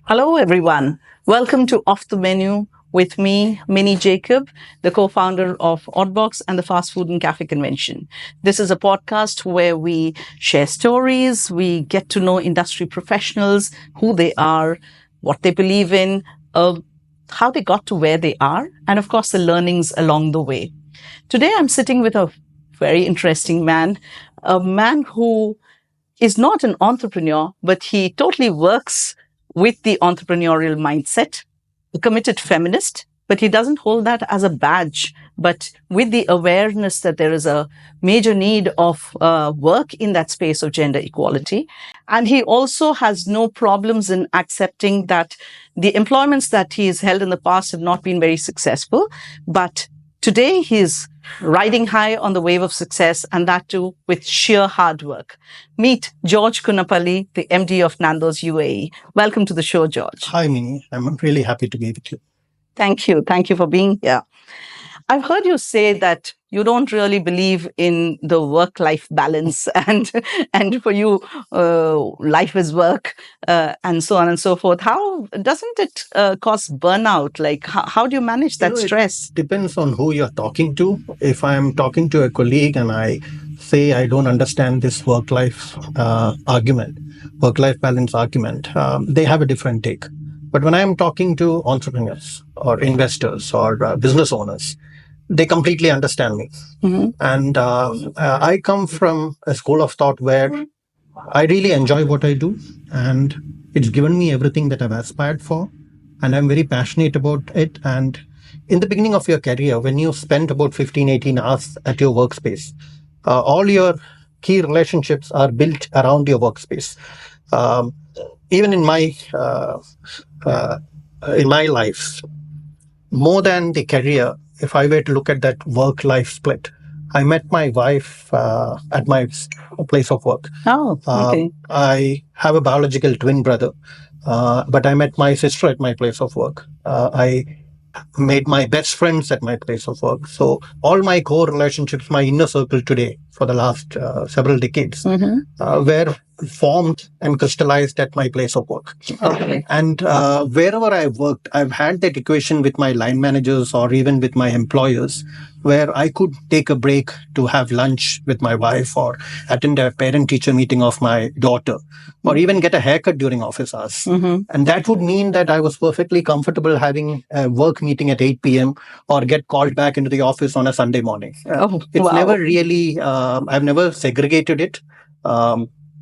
Hello, everyone. Welcome to Off the Menu with me, Minnie Jacob, the co-founder of Oddbox and the Fast Food and Cafe Convention. This is a podcast where we share stories, we get to know industry professionals, who they are, what they believe in, how they got to where they are, and of course, the learnings along the way. Today, I'm sitting with a very interesting man, a man who is not an entrepreneur, but he totally works with the entrepreneurial mindset, a committed feminist, but he doesn't hold that as a badge, but with the awareness that there is a major need of work in that space of gender equality. And he also has no problems in accepting that the employments that he's held in the past have not been very successful, but today he's riding high on the wave of success, and that too with sheer hard work. Meet George Kunnappally, the MD of Nando's UAE. Welcome to the show, George. Hi, Minnie. I'm really happy to be with you. Thank you. Thank you for being here. I've heard you say that you don't really believe in the work-life balance, and for you, life is work, and so on and so forth. How doesn't it cause burnout? Like, how do you manage that stress? It depends on who you're talking to. If I'm talking to a colleague and I say I don't understand this work-life balance argument, they have a different take. But when I'm talking to entrepreneurs or investors or business owners, they completely understand me. Mm-hmm. And I come from a school of thought where I really enjoy what I do, and it's given me everything that I've aspired for, and I'm very passionate about it. And in the beginning of your career, when you spend about 15, 18 hours at your workspace, all your key relationships are built around your workspace. Even in my life, more than the career, if I were to look at that work-life split, I met my wife at my place of work. Oh, okay. I have a biological twin brother, but I met my sister at my place of work. I made my best friends at my place of work. So all my core relationships, my inner circle today for the last several decades, were formed and crystallized at my place of work. Okay. And wherever I've worked, I've had that equation with my line managers or even with my employers, where I could take a break to have lunch with my wife or attend a parent-teacher meeting of my daughter, or even get a haircut during office hours. And that would mean that I was perfectly comfortable having a work meeting at 8 p.m. or get called back into the office on a Sunday morning. It's never really, I've never segregated it.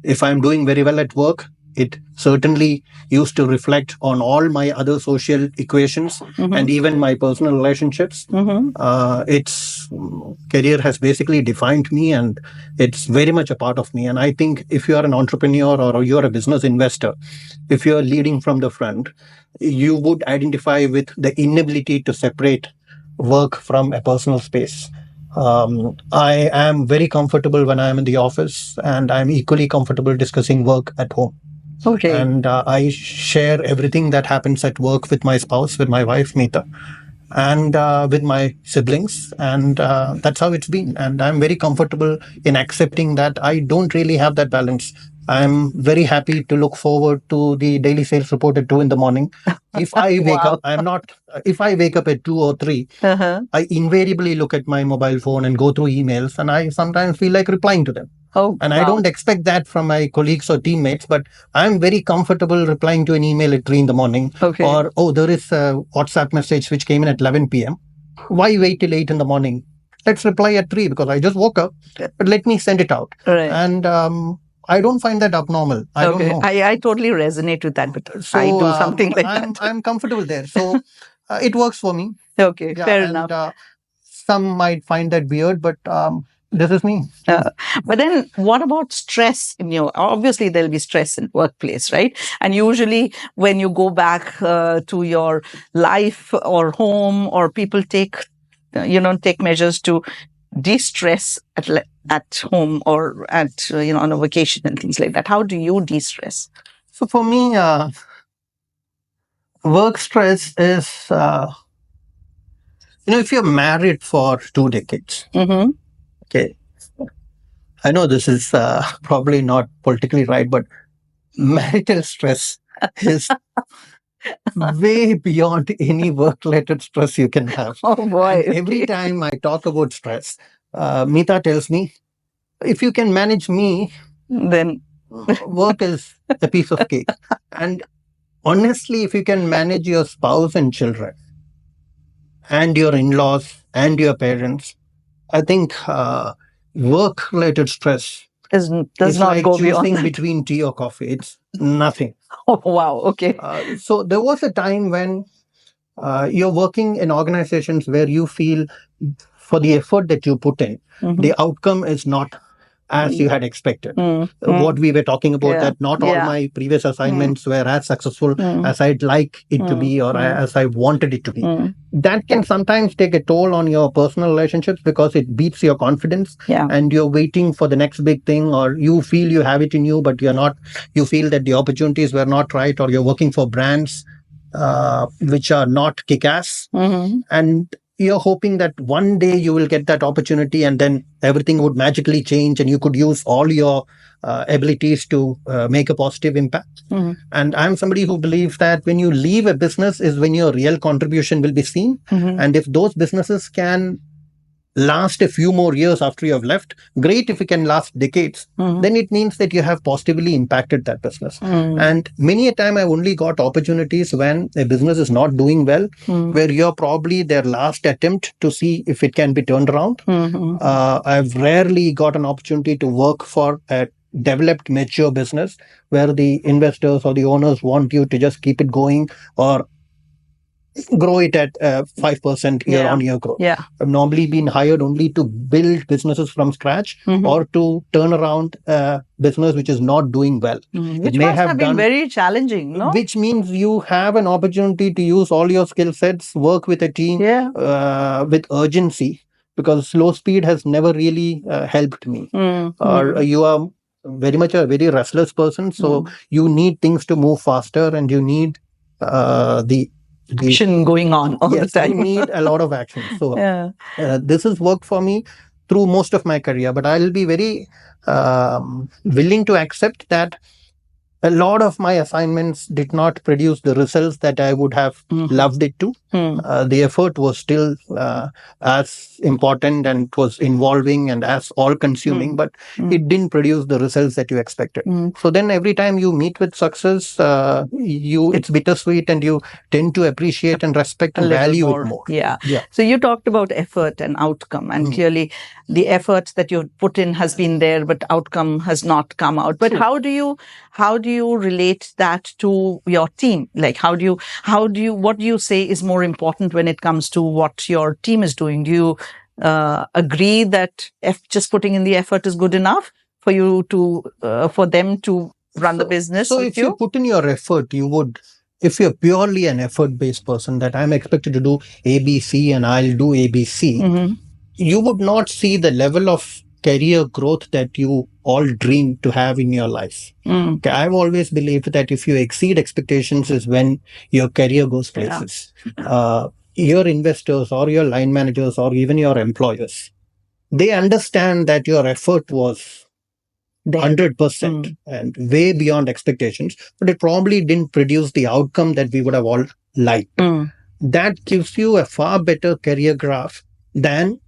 If I'm doing very well at work, it certainly used to reflect on all my other social equations and even my personal relationships. Its career has basically defined me, and it's very much a part of me. And I think if you are an entrepreneur or you're a business investor, if you're leading from the front, you would identify with the inability to separate work from a personal space. I am very comfortable when I'm in the office, and I'm equally comfortable discussing work at home. Okay. And I share everything that happens at work with my spouse, with my wife, Meeta, and with my siblings. And that's how it's been. And I'm very comfortable in accepting that I don't really have that balance. I'm very happy to look forward to the daily sales report at 2 in the morning. If I wake up, if I wake up at 2 or 3, I invariably look at my mobile phone and go through emails, and I sometimes feel like replying to them. I don't expect that from my colleagues or teammates, but I'm very comfortable replying to an email at 3 in the morning. Okay. Or, there is a WhatsApp message which came in at 11 p.m. Why wait till 8 in the morning? Let's reply at 3 because I just woke up, but let me send it out. Right. And I don't find that abnormal. I don't know. I totally resonate with that, but So, I do something like that. I'm comfortable there. So it works for me. Okay, Yeah, fair and, enough. Some might find that weird, but this is me. But then what about stress? Obviously there'll be stress in workplace, right? And usually when you go back to your life or home, or people take measures to de-stress at home or at, on a vacation and things like that. How do you de-stress? So for me, work stress is, if you're married for 2 decades, okay, I know this is probably not politically right, but marital stress is way beyond any work-related stress you can have. Oh boy. And every Okay. time I talk about stress, Mita tells me, if you can manage me, Then work is a piece of cake. And honestly, if you can manage your spouse and children and your in-laws and your parents, I think work-related stress does is not like go beyond choosing that. between tea or coffee. It's nothing. Oh wow. Okay. So there was a time when you're working in organizations where you feel for the effort that you put in, Mhm. the outcome is not as you had expected. Mm. What we were talking about, Yeah. that not all Yeah. my previous assignments were as successful Mm. as I'd like it to be or as I wanted it to be. That can sometimes take a toll on your personal relationships because it beats your confidence. Yeah. And you're waiting for the next big thing, or you feel you have it in you, but you're not. You feel that the opportunities were not right, or you're working for brands which are not kick-ass. And you're hoping that one day you will get that opportunity and then everything would magically change and you could use all your abilities to make a positive impact. And I'm somebody who believes that when you leave a business is when your real contribution will be seen. And if those businesses can last a few more years after you have left, great. If it can last decades, then it means that you have positively impacted that business. And many a time I've only got opportunities when a business is not doing well, where you're probably their last attempt to see if it can be turned around. I've rarely got an opportunity to work for a developed, mature business where the investors or the owners want you to just keep it going or grow it at 5% year on year growth. Yeah. I've normally been hired only to build businesses from scratch or to turn around a business which is not doing well. Which must have been very challenging, no? Which means you have an opportunity to use all your skill sets, work with a team with urgency, because slow speed has never really helped me. Or you are very much a very restless person, so you need things to move faster and you need the action going on all the time. You need a lot of action. So this has worked for me through most of my career, but I'll be very willing to accept that a lot of my assignments did not produce the results that I would have loved it to. The effort was still as important and it was involving and as all consuming, but it didn't produce the results that you expected. So then every time you meet with success, it's bittersweet and you tend to appreciate and respect and value it more. Yeah. So you talked about effort and outcome, and clearly the effort that you put in has been there, but outcome has not come out. But how do you relate that to your team? Like, what do you say is more important when it comes to what your team is doing? Do you agree that just putting in the effort is good enough for you to, for them to run the business? So if you put in your effort, you would, if you're purely an effort-based person that I'm expected to do ABC and I'll do ABC, you would not see the level of career growth that you all dream to have in your life. Okay, I've always believed that if you exceed expectations is when your career goes places. Your investors or your line managers or even your employers, they understand that your effort was 100% and way beyond expectations, but it probably didn't produce the outcome that we would have all liked. That gives you a far better career graph than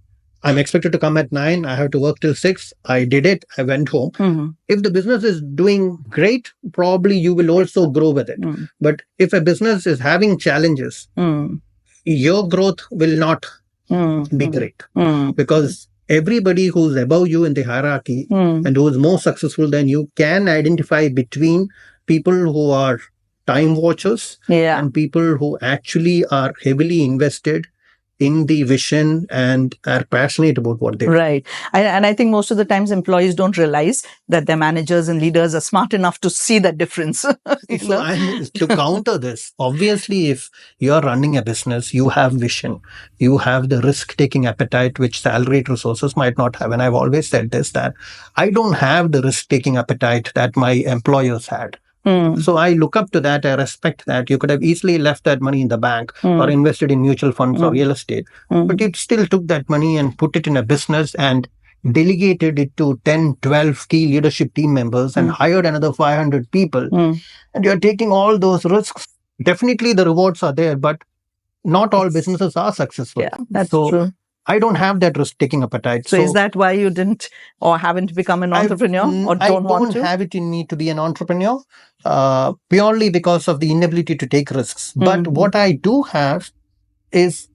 I'm expected to come at 9, I have to work till 6, I did it, I went home. If the business is doing great, probably you will also grow with it. But if a business is having challenges, your growth will not be great, because everybody who's above you in the hierarchy and who is more successful than you can identify between people who are time watchers and people who actually are heavily invested in the vision and are passionate about what they do. Right. And I think most of the times employees don't realize that their managers and leaders are smart enough to see that difference. To counter this, obviously, if you're running a business, you have vision, you have the risk-taking appetite, which salaried resources might not have. And I've always said this, that I don't have the risk-taking appetite that my employers had. So I look up to that. I respect that. You could have easily left that money in the bank or invested in mutual funds or real estate, but you still took that money and put it in a business and delegated it to 10, 12 key leadership team members and hired another 500 people, and you're taking all those risks, definitely the rewards are there, but not all businesses are successful. Yeah, that's true. I don't have that risk-taking appetite. So is that why you didn't or haven't become an entrepreneur or don't want to? I don't have it in me to be an entrepreneur, purely because of the inability to take risks. But what I do have is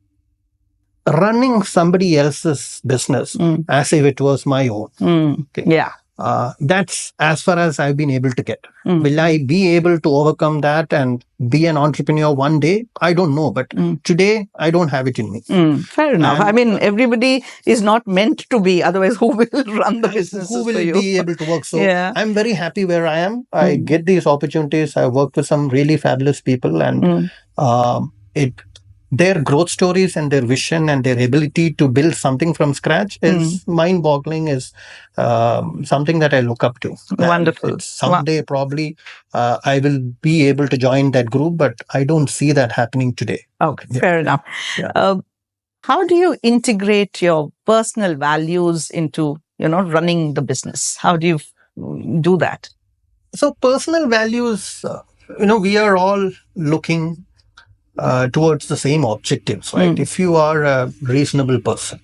running somebody else's business as if it was my own. Okay. Yeah. That's as far as I've been able to get. Will I be able to overcome that and be an entrepreneur one day? I don't know. But today, I don't have it in me. Fair enough. I mean, everybody is not meant to be. Otherwise, who will run the business? Who will be able to work? So I'm very happy where I am. I get these opportunities. I work with some really fabulous people, and their growth stories and their vision and their ability to build something from scratch is mind-boggling, is something that I look up to. Wonderful. Someday, probably, I will be able to join that group, but I don't see that happening today. Okay, fair enough. Yeah. How do you integrate your personal values into, running the business? How do you do that? So personal values, we are all looking towards the same objectives, right? If you are a reasonable person,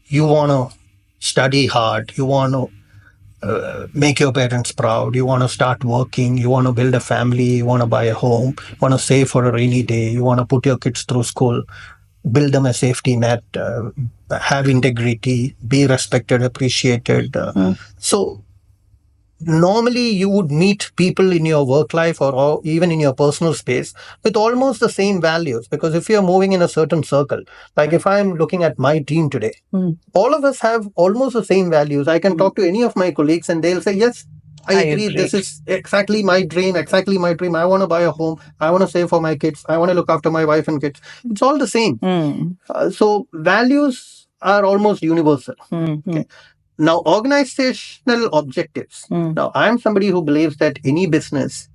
you want to study hard, you want to make your parents proud, you want to start working, you want to build a family, you want to buy a home, you want to save for a rainy day, you want to put your kids through school, build them a safety net, have integrity, be respected, appreciated. So normally you would meet people in your work life or even in your personal space with almost the same values, because if you're moving in a certain circle, like if I'm looking at my team today, all of us have almost the same values. I can talk to any of my colleagues and they'll say, yes, I agree. This is exactly my dream. I want to buy a home. I want to save for my kids. I want to look after my wife and kids. It's all the same. So values are almost universal. Okay. Now, organizational objectives. Now, I'm somebody who believes that any business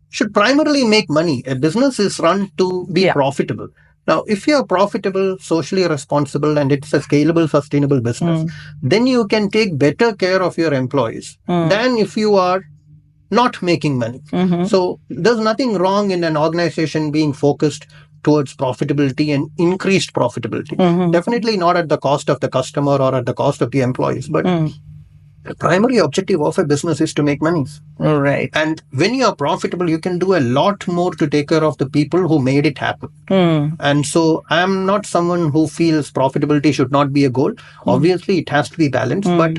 should primarily make money. A business is run to be profitable. Now, if you're profitable, socially responsible, and it's a scalable, sustainable business, then you can take better care of your employees than if you are not making money. So there's nothing wrong in an organization being focused towards profitability and increased profitability. Definitely not at the cost of the customer or at the cost of the employees, but the primary objective of a business is to make money. Right. And when you are profitable, you can do a lot more to take care of the people who made it happen. And so I'm not someone who feels profitability should not be a goal. Obviously, it has to be balanced. But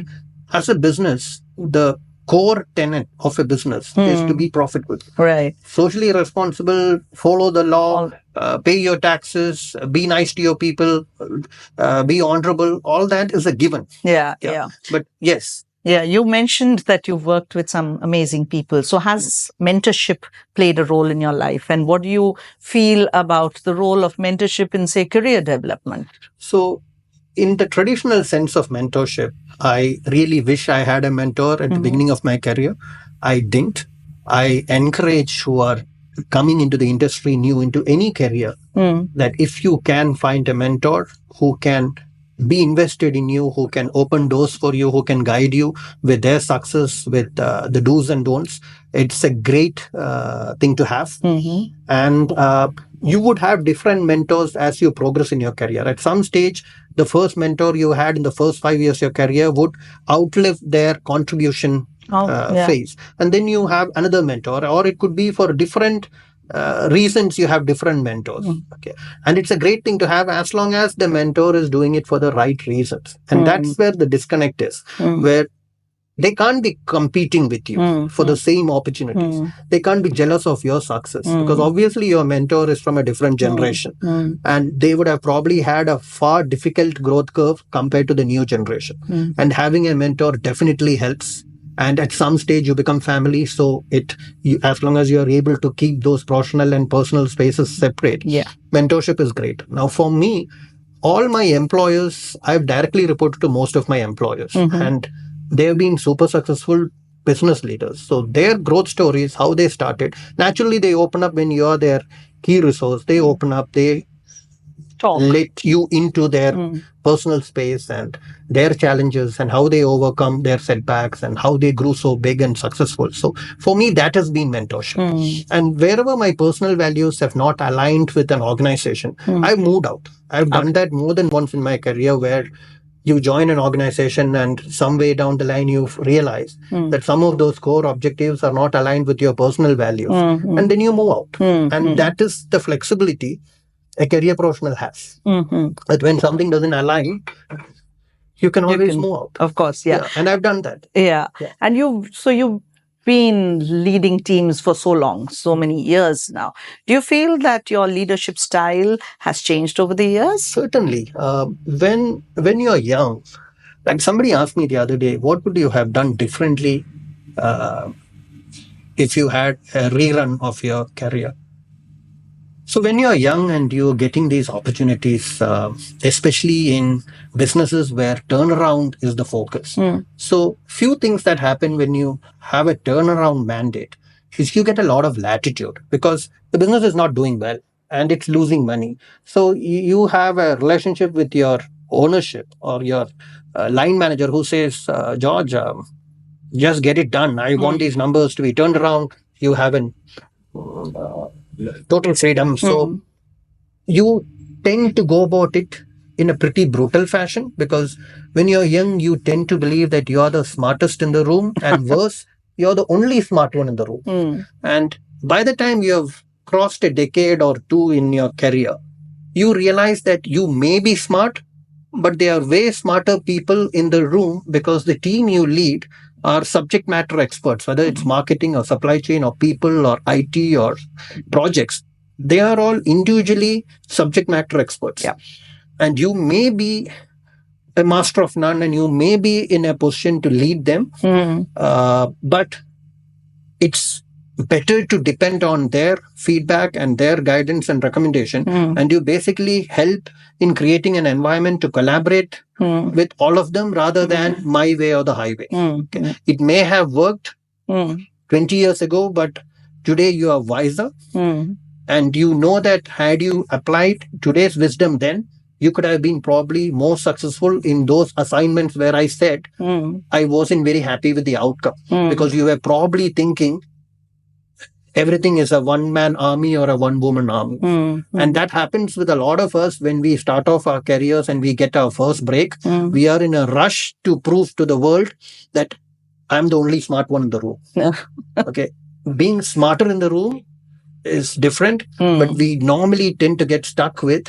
as a business, the core tenet of a business is to be profitable. Right. Socially responsible, follow the law, pay your taxes, be nice to your people, be honorable. All that is a given. Yeah. But yes. Yeah, you mentioned that you've worked with some amazing people. So has mentorship played a role in your life? And what do you feel about the role of mentorship in, say, career development? So in the traditional sense of mentorship, I really wish I had a mentor at the beginning of my career. I didn't. I encourage who are coming into the industry new into any career that if you can find a mentor who can be invested in you, who can open doors for you, who can guide you with their success, with the do's and don'ts, it's a great thing to have. And you would have different mentors as you progress in your career. At some stage, the first mentor you had in the first 5 years of your career would outlive their contribution phase. And then you have another mentor, or it could be for different reasons you have different mentors. Okay. And it's a great thing to have as long as the mentor is doing it for the right reasons. And that's where the disconnect is, where they can't be competing with you for the same opportunities. They can't be jealous of your success because obviously your mentor is from a different generation and they would have probably had a far difficult growth curve compared to the new generation. And having a mentor definitely helps. And at some stage you become family. So as long as you are able to keep those professional and personal spaces separate, mentorship is great. Now for me, all my employers, I've directly reported to most of my employers and they've been super successful business leaders. So their growth stories, how they started, naturally they open up when you are their key resource. They open up, they let you into their personal space and their challenges and how they overcome their setbacks and how they grew so big and successful. So for me, that has been mentorship. And wherever my personal values have not aligned with an organization, I've moved out. I've done that more than once in my career, where you join an organization and some way down the line you realize that some of those core objectives are not aligned with your personal values, and then you move out. And that is the flexibility a career professional has. That when something doesn't align, you can always move out. Of course, yeah. And I've done that. Yeah. And you've been leading teams for so long, so many years now. Do you feel that your leadership style has changed over the years? Certainly. When you're young, like somebody asked me the other day, what would you have done differently if you had a rerun of your career? So when you're young and you're getting these opportunities, especially in businesses where turnaround is the focus. So few things that happen when you have a turnaround mandate is you get a lot of latitude because the business is not doing well and it's losing money. So you have a relationship with your ownership or your line manager who says, George, just get it done. I want these numbers to be turned around. You have an total freedom. So you tend to go about it in a pretty brutal fashion because when you're young, you tend to believe that you're the smartest in the room, and worse, you're the only smart one in the room. And by the time you have crossed a decade or two in your career, you realize that you may be smart, but there are way smarter people in the room because the team you lead are subject matter experts, whether it's marketing or supply chain or people or IT or projects. They are all individually subject matter experts. And you may be a master of none and you may be in a position to lead them. But it's better to depend on their feedback and their guidance and recommendation. And you basically help in creating an environment to collaborate with all of them rather than my way or the highway. Okay. It may have worked 20 years ago, but today you are wiser. And you know that had you applied today's wisdom then, you could have been probably more successful in those assignments where I said I wasn't very happy with the outcome because you were probably thinking everything is a one-man army or a one-woman army. And that happens with a lot of us when we start off our careers and we get our first break. We are in a rush to prove to the world that I'm the only smart one in the room. Okay. Being smarter in the room is different, but we normally tend to get stuck with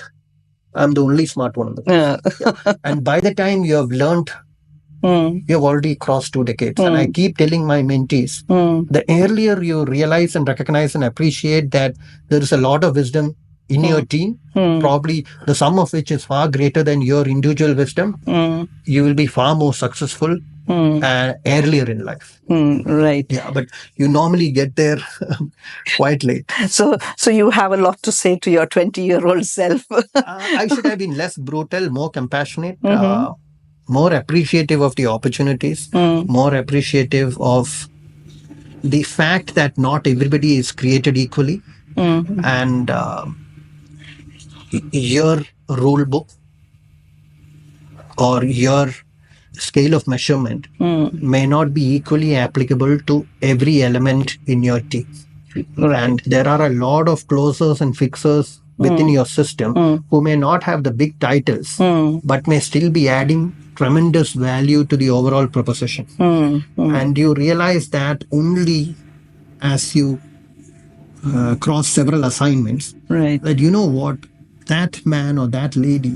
I'm the only smart one in the room. And by the time you have learned, you have already crossed 2 decades. And I keep telling my mentees, the earlier you realize and recognize and appreciate that there is a lot of wisdom in your team, probably the sum of which is far greater than your individual wisdom, you will be far more successful earlier in life. Right. Yeah, but you normally get there quite late. So you have a lot to say to your 20-year-old self. I should have been less brutal, more compassionate, more appreciative of the opportunities, more appreciative of the fact that not everybody is created equally. And your rule book or your scale of measurement may not be equally applicable to every element in your team. And there are a lot of closers and fixers within your system who may not have the big titles, but may still be adding tremendous value to the overall proposition. And you realize that only as you cross several assignments, that you know what, that man or that lady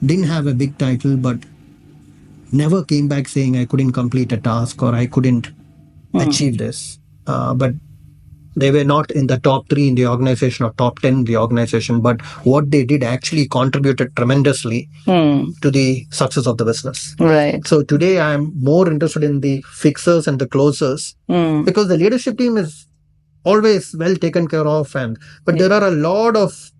didn't have a big title, but never came back saying I couldn't complete a task or I couldn't achieve this. But they were not in the top 3 in the organization or top 10 in the organization, but what they did actually contributed tremendously to the success of the business. Right. So today I'm more interested in the fixers and the closers because the leadership team is always well taken care of. But there are a lot of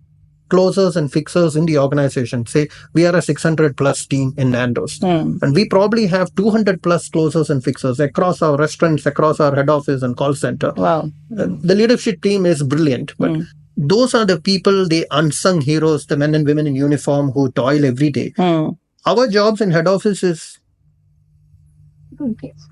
closers and fixers in the organization. Say we are a 600 plus team in Nando's, and we probably have 200 plus closers and fixers across our restaurants, across our head office and call center. Wow. The leadership team is brilliant, but those are the people, the unsung heroes, the men and women in uniform who toil every day. Our jobs in head office is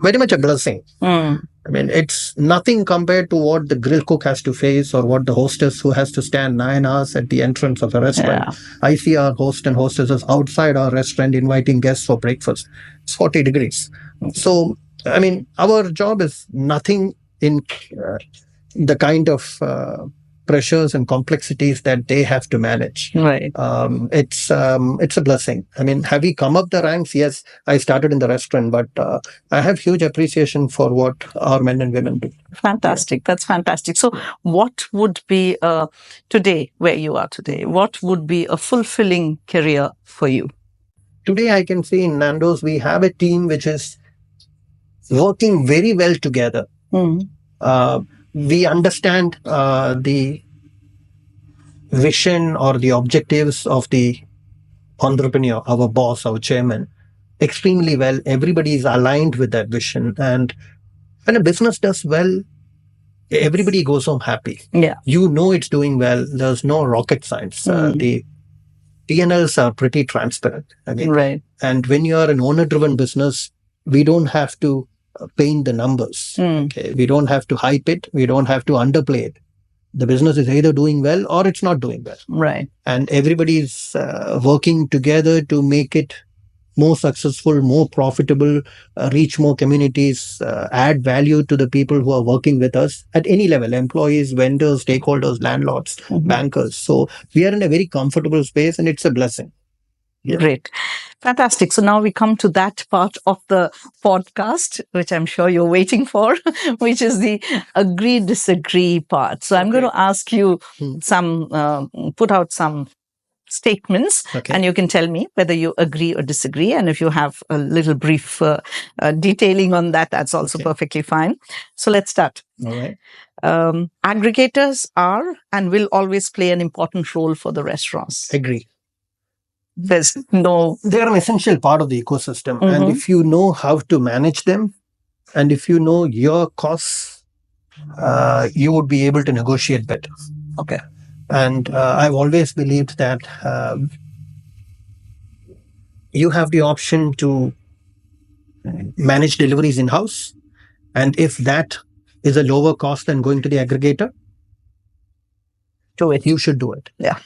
very much a blessing. I mean, it's nothing compared to what the grill cook has to face or what the hostess who has to stand 9 hours at the entrance of a restaurant. Yeah. I see our host and hostesses outside our restaurant inviting guests for breakfast. It's 40 degrees. So, I mean, our job is nothing in the kind of pressures and complexities that they have to manage. Right. It's a blessing. I mean, have we come up the ranks? Yes, I started in the restaurant, but I have huge appreciation for what our men and women do. Fantastic. That's fantastic. So, what would be today, where you are today, what would be a fulfilling career for you? Today, I can say in Nando's, we have a team which is working very well together. We understand the vision or the objectives of the entrepreneur, our boss, our chairman, extremely well. Everybody is aligned with that vision. And when a business does well, everybody goes home happy. Yeah. You know it's doing well. There's no rocket science. The P&Ls are pretty transparent. I mean, Right. and when you are an owner-driven business, we don't have to paint the numbers. Okay, we don't have to hype it. We don't have to underplay it. The business is either doing well or it's not doing well. Right. And everybody is working together to make it more successful, more profitable, reach more communities, add value to the people who are working with us at any level, employees, vendors, stakeholders, landlords, bankers. So we are in a very comfortable space and it's a blessing. Yeah. Great. Fantastic. So now we come to that part of the podcast, which I'm sure you're waiting for, which is the agree, disagree part. So I'm going to ask you put out some statements, and you can tell me whether you agree or disagree. And if you have a little brief detailing on that, that's also perfectly fine. So let's start. All right. Aggregators are and will always play an important role for the restaurants. Agree. They're an essential part of the ecosystem. And if you know how to manage them, and if you know your costs, you would be able to negotiate better. Okay. And I've always believed that you have the option to manage deliveries in-house. And if that is a lower cost than going to the aggregator, do it. You should do it. Yeah.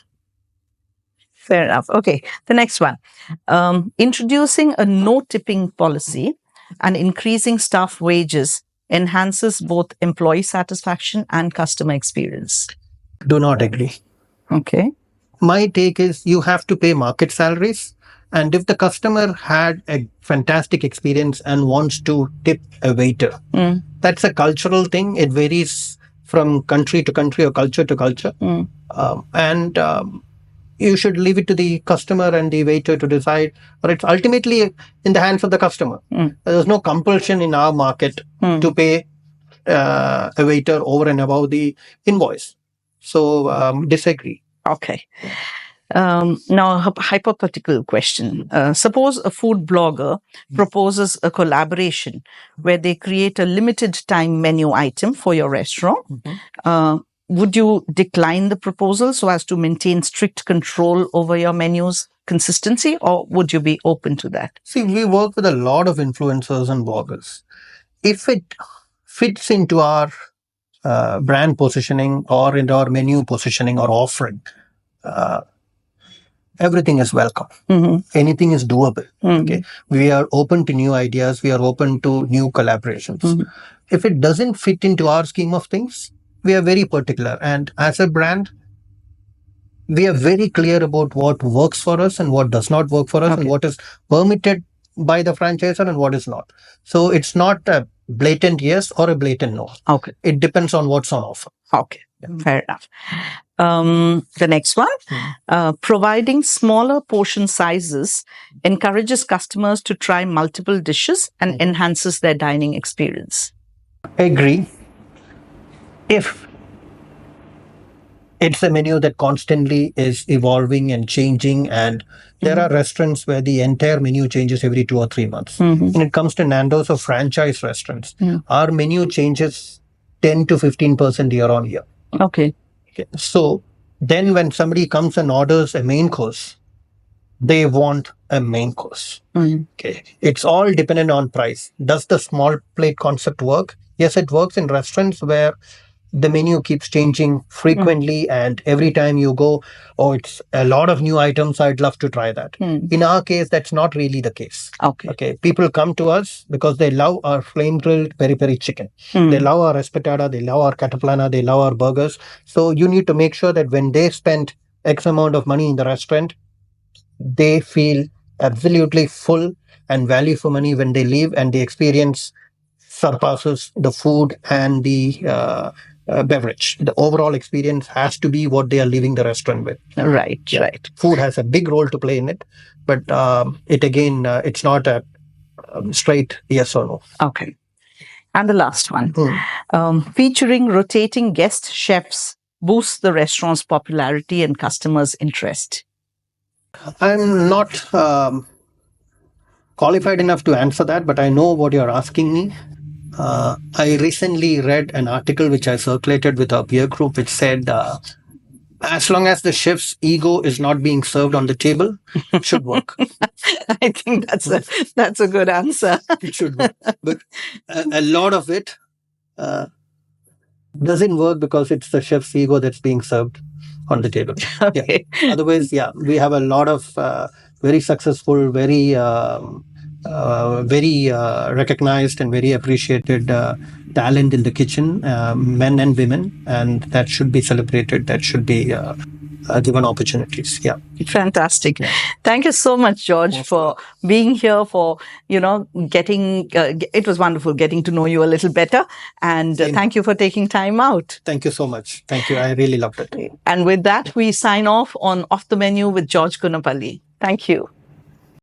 Fair enough. Okay. The next one. Introducing a no tipping policy and increasing staff wages enhances both employee satisfaction and customer experience. Do not agree. Okay. My take is you have to pay market salaries. And if the customer had a fantastic experience and wants to tip a waiter, that's a cultural thing. It varies from country to country or culture to culture. You should leave it to the customer and the waiter to decide, or it's ultimately in the hands of the customer. There's no compulsion in our market to pay a waiter over and above the invoice. So disagree. Okay. Now, a hypothetical question. Suppose a food blogger proposes a collaboration where they create a limited time menu item for your restaurant. Would you decline the proposal so as to maintain strict control over your menu's consistency, or would you be open to that? See, we work with a lot of influencers and bloggers. If it fits into our brand positioning or into our menu positioning or offering, everything is welcome. Anything is doable. Okay, we are open to new ideas. We are open to new collaborations. If it doesn't fit into our scheme of things, we are very particular. And as a brand, we are very clear about what works for us and what does not work for us, and what is permitted by the franchisor and what is not. So it's not a blatant yes or a blatant no. Okay. It depends on what's on offer. Okay. Fair enough. The next one, providing smaller portion sizes encourages customers to try multiple dishes and enhances their dining experience. Agree. If it's a menu that constantly is evolving and changing, and there are restaurants where the entire menu changes every 2 or 3 months. When it comes to Nando's or franchise restaurants, our menu changes 10 to 15% year on year. Okay. So Then when somebody comes and orders a main course, they want a main course. Okay. It's all dependent on price. Does the small plate concept work? Yes, it works in restaurants where the menu keeps changing frequently, and every time you go, oh, it's a lot of new items. I'd love to try that. In our case, that's not really the case. Okay. People come to us because they love our flame grilled peri peri chicken. They love our espetada, they love our cataplana, they love our burgers. So you need to make sure that when they spend X amount of money in the restaurant, they feel absolutely full and value for money when they leave, and the experience surpasses the food and the beverage. The overall experience has to be what they are leaving the restaurant with. Right, right. Food has a big role to play in it, but it again, it's not a straight yes or no. Okay. And the last one, featuring rotating guest chefs boosts the restaurant's popularity and customers' interest. I'm not qualified enough to answer that, but I know what you're asking me. I recently read an article which I circulated with our peer group, which said, as long as the chef's ego is not being served on the table, it should work. I think that's a good answer. It should work. But a lot of it doesn't work because it's the chef's ego that's being served on the table. Okay. Yeah. Otherwise, yeah, we have a lot of very successful, very recognized and very appreciated talent in the kitchen, men and women, and that should be celebrated. That should be given opportunities. Yeah. Fantastic. Yeah. Thank you so much, George, for being here, for, getting, it was wonderful getting to know you a little better. And thank you for taking time out. Thank you so much. Thank you. I really loved it. And with that, we sign off on Off the Menu with George Kunnappally. Thank you.